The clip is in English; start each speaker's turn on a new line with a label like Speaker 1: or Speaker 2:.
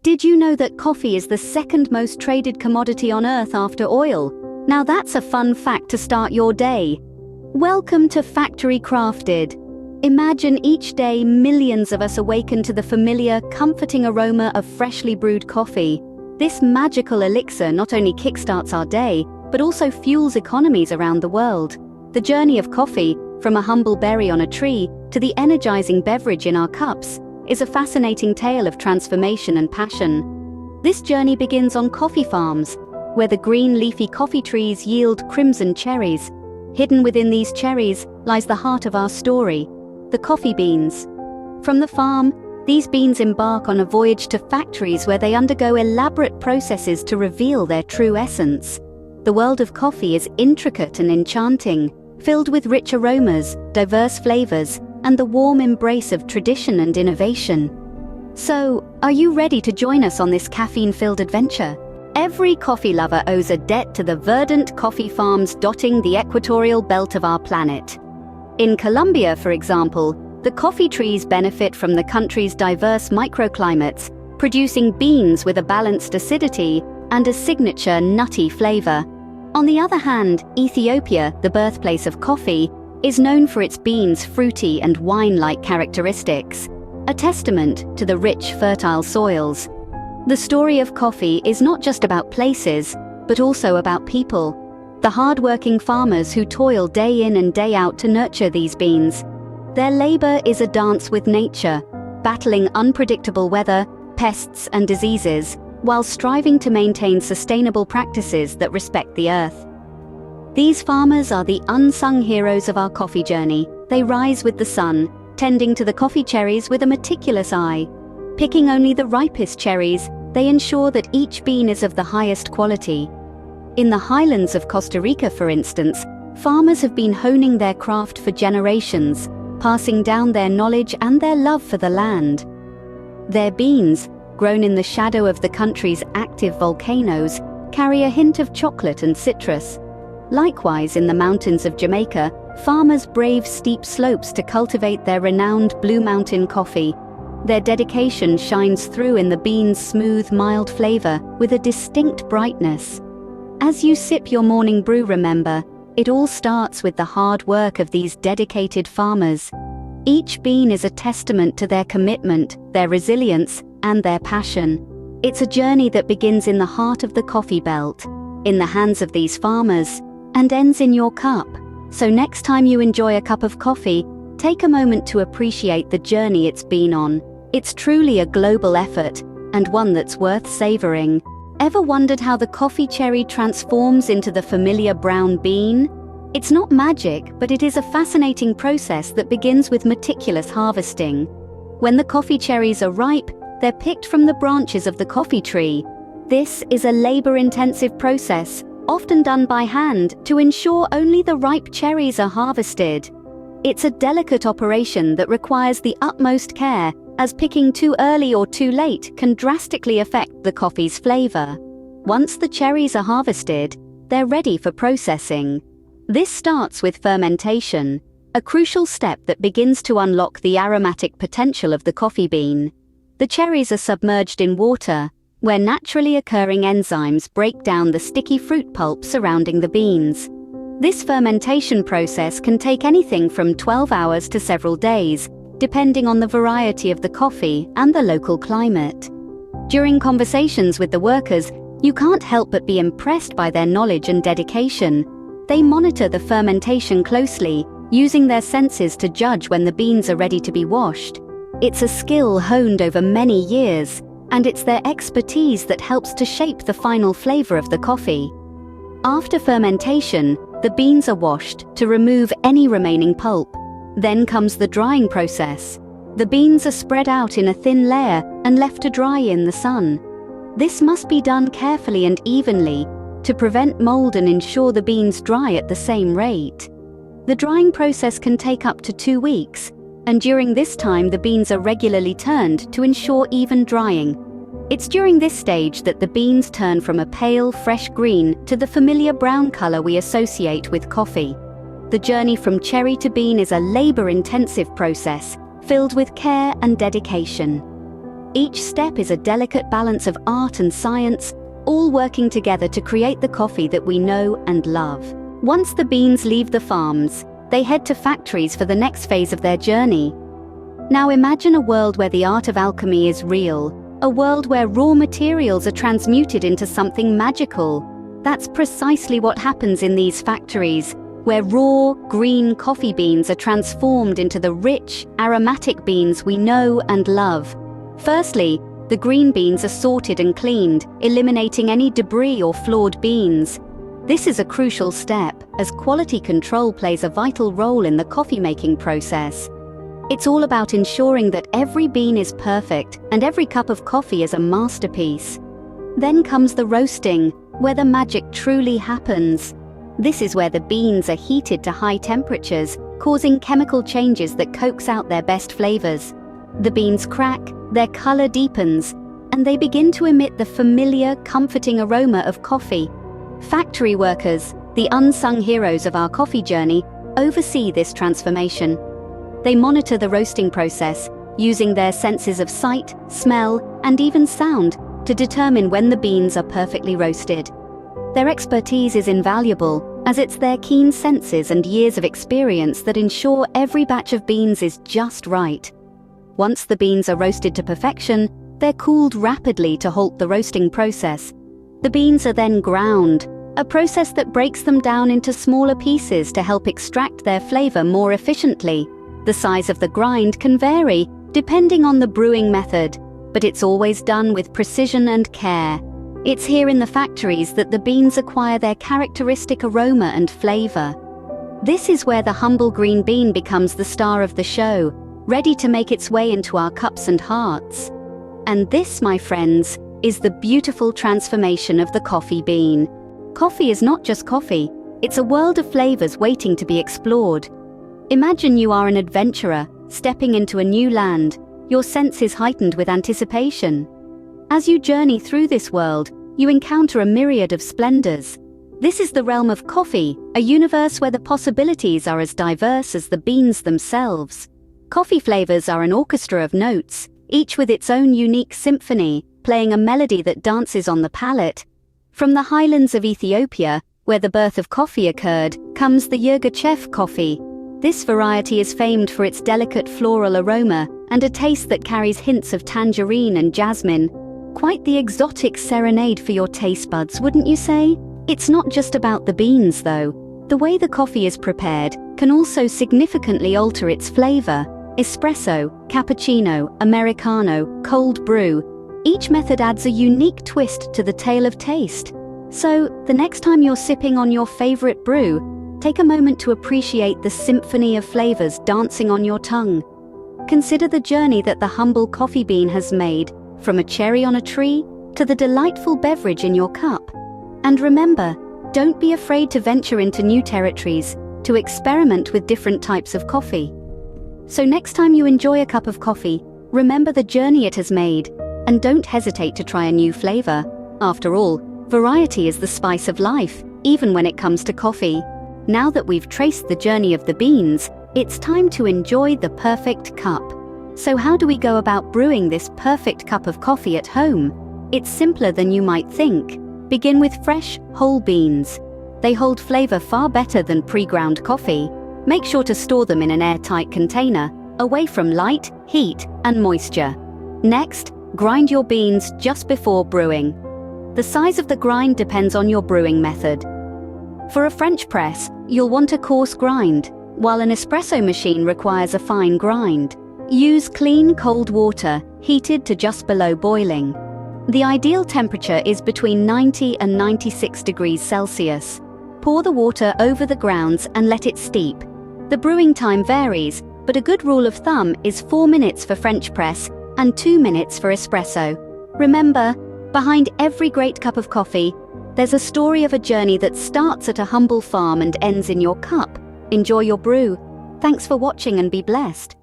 Speaker 1: Did you know that coffee is the second most traded commodity on Earth after oil? Now that's a fun fact to start your day. Welcome to Factory Crafted. Imagine each day millions of us awaken to the familiar, comforting aroma of freshly brewed coffee. This magical elixir not only kickstarts our day, but also fuels economies around the world. The journey of coffee, from a humble berry on a tree to the energizing beverage in our cups, is a fascinating tale of transformation and passion. This journey begins on coffee farms, where the green leafy coffee trees yield crimson cherries. Hidden within these cherries lies the heart of our story, the coffee beans. From the farm, these beans embark on a voyage to factories where they undergo elaborate processes to reveal their true essence. The world of coffee is intricate and enchanting, filled with rich aromas, diverse flavors, and the warm embrace of tradition and innovation. So, are you ready to join us on this caffeine-filled adventure? Every coffee lover owes a debt to the verdant coffee farms dotting the equatorial belt of our planet. In Colombia, for example, the coffee trees benefit from the country's diverse microclimates, producing beans with a balanced acidity and a signature nutty flavor. On the other hand, Ethiopia, the birthplace of coffee, is known for its beans' fruity and wine-like characteristics, a testament to the rich, fertile soils. The story of coffee is not just about places, but also about people. The hard-working farmers who toil day in and day out to nurture these beans. Their labor is a dance with nature, battling unpredictable weather, pests, and diseases, while striving to maintain sustainable practices that respect the earth. These farmers are the unsung heroes of our coffee journey. They rise with the sun, tending to the coffee cherries with a meticulous eye. Picking only the ripest cherries, they ensure that each bean is of the highest quality. In the highlands of Costa Rica, for instance, farmers have been honing their craft for generations, passing down their knowledge and their love for the land. Their beans, grown in the shadow of the country's active volcanoes, carry a hint of chocolate and citrus. Likewise, in the mountains of Jamaica, farmers brave steep slopes to cultivate their renowned Blue Mountain coffee. Their dedication shines through in the bean's smooth, mild flavor with a distinct brightness. As you sip your morning brew, remember, it all starts with the hard work of these dedicated farmers. Each bean is a testament to their commitment, their resilience, and their passion. It's a journey that begins in the heart of the coffee belt, in the hands of these farmers, and ends in your cup. So next time you enjoy a cup of coffee, take a moment to appreciate the journey it's been on. It's truly a global effort, and one that's worth savoring. Ever wondered how the coffee cherry transforms into the familiar brown bean? It's not magic, but it is a fascinating process that begins with meticulous harvesting. When the coffee cherries are ripe, they're picked from the branches of the coffee tree. This is a labor-intensive process, often done by hand, to ensure only the ripe cherries are harvested. It's a delicate operation that requires the utmost care, as picking too early or too late can drastically affect the coffee's flavor. Once the cherries are harvested, they're ready for processing. This starts with fermentation, a crucial step that begins to unlock the aromatic potential of the coffee bean. The cherries are submerged in water, where naturally occurring enzymes break down the sticky fruit pulp surrounding the beans. This fermentation process can take anything from 12 hours to several days, depending on the variety of the coffee and the local climate. During conversations with the workers, you can't help but be impressed by their knowledge and dedication. They monitor the fermentation closely, using their senses to judge when the beans are ready to be washed. It's a skill honed over many years, and it's their expertise that helps to shape the final flavor of the coffee. After fermentation, the beans are washed to remove any remaining pulp. Then comes the drying process. The beans are spread out in a thin layer and left to dry in the sun. This must be done carefully and evenly to prevent mold and ensure the beans dry at the same rate. The drying process can take up to 2 weeks, and during this time the beans are regularly turned to ensure even drying. It's during this stage that the beans turn from a pale, fresh green to the familiar brown color we associate with coffee. The journey from cherry to bean is a labor-intensive process, filled with care and dedication. Each step is a delicate balance of art and science, all working together to create the coffee that we know and love. Once the beans leave the farms, they head to factories for the next phase of their journey. Now imagine a world where the art of alchemy is real, a world where raw materials are transmuted into something magical. That's precisely what happens in these factories, where raw, green coffee beans are transformed into the rich, aromatic beans we know and love. Firstly, the green beans are sorted and cleaned, eliminating any debris or flawed beans. This is a crucial step, as quality control plays a vital role in the coffee-making process. It's all about ensuring that every bean is perfect and every cup of coffee is a masterpiece. Then comes the roasting, where the magic truly happens. This is where the beans are heated to high temperatures, causing chemical changes that coax out their best flavors. The beans crack, their color deepens, and they begin to emit the familiar, comforting aroma of coffee. Factory workers, the unsung heroes of our coffee journey, oversee this transformation. They monitor the roasting process, using their senses of sight, smell, and even sound to determine when the beans are perfectly roasted. Their expertise is invaluable, as it's their keen senses and years of experience that ensure every batch of beans is just right. Once the beans are roasted to perfection, they're cooled rapidly to halt the roasting process. The beans are then ground, a process that breaks them down into smaller pieces to help extract their flavor more efficiently. The size of the grind can vary, depending on the brewing method, but it's always done with precision and care. It's here in the factories that the beans acquire their characteristic aroma and flavor. This is where the humble green bean becomes the star of the show, ready to make its way into our cups and hearts. And this, my friends, is the beautiful transformation of the coffee bean. Coffee is not just coffee, it's a world of flavors waiting to be explored. Imagine you are an adventurer, stepping into a new land, your senses heightened with anticipation. As you journey through this world, you encounter a myriad of splendors. This is the realm of coffee, a universe where the possibilities are as diverse as the beans themselves. Coffee flavors are an orchestra of notes, each with its own unique symphony, playing a melody that dances on the palate. From the highlands of Ethiopia, where the birth of coffee occurred, comes the Yirgacheffe coffee. This variety is famed for its delicate floral aroma and a taste that carries hints of tangerine and jasmine. Quite the exotic serenade for your taste buds, wouldn't you say? It's not just about the beans, though. The way the coffee is prepared can also significantly alter its flavor. Espresso, cappuccino, Americano, cold brew. Each method adds a unique twist to the tale of taste. So, the next time you're sipping on your favorite brew, take a moment to appreciate the symphony of flavors dancing on your tongue. Consider the journey that the humble coffee bean has made, from a cherry on a tree to the delightful beverage in your cup. And remember, don't be afraid to venture into new territories, to experiment with different types of coffee. So next time you enjoy a cup of coffee, remember the journey it has made, and don't hesitate to try a new flavor. After all, variety is the spice of life, even when it comes to coffee. Now that we've traced the journey of the beans, it's time to enjoy the perfect cup. So how do we go about brewing this perfect cup of coffee at home? It's simpler than you might think. Begin with fresh, whole beans. They hold flavor far better than pre-ground coffee. Make sure to store them in an airtight container, away from light, heat, and moisture. Next, grind your beans just before brewing. The size of the grind depends on your brewing method. For a French press, you'll want a coarse grind, while an espresso machine requires a fine grind. Use clean, cold water, heated to just below boiling. The ideal temperature is between 90 and 96 degrees Celsius. Pour the water over the grounds and let it steep. The brewing time varies, but a good rule of thumb is 4 minutes for French press and 2 minutes for espresso. Remember, behind every great cup of coffee, there's a story of a journey that starts at a humble farm and ends in your cup. Enjoy your brew. Thanks for watching and be blessed.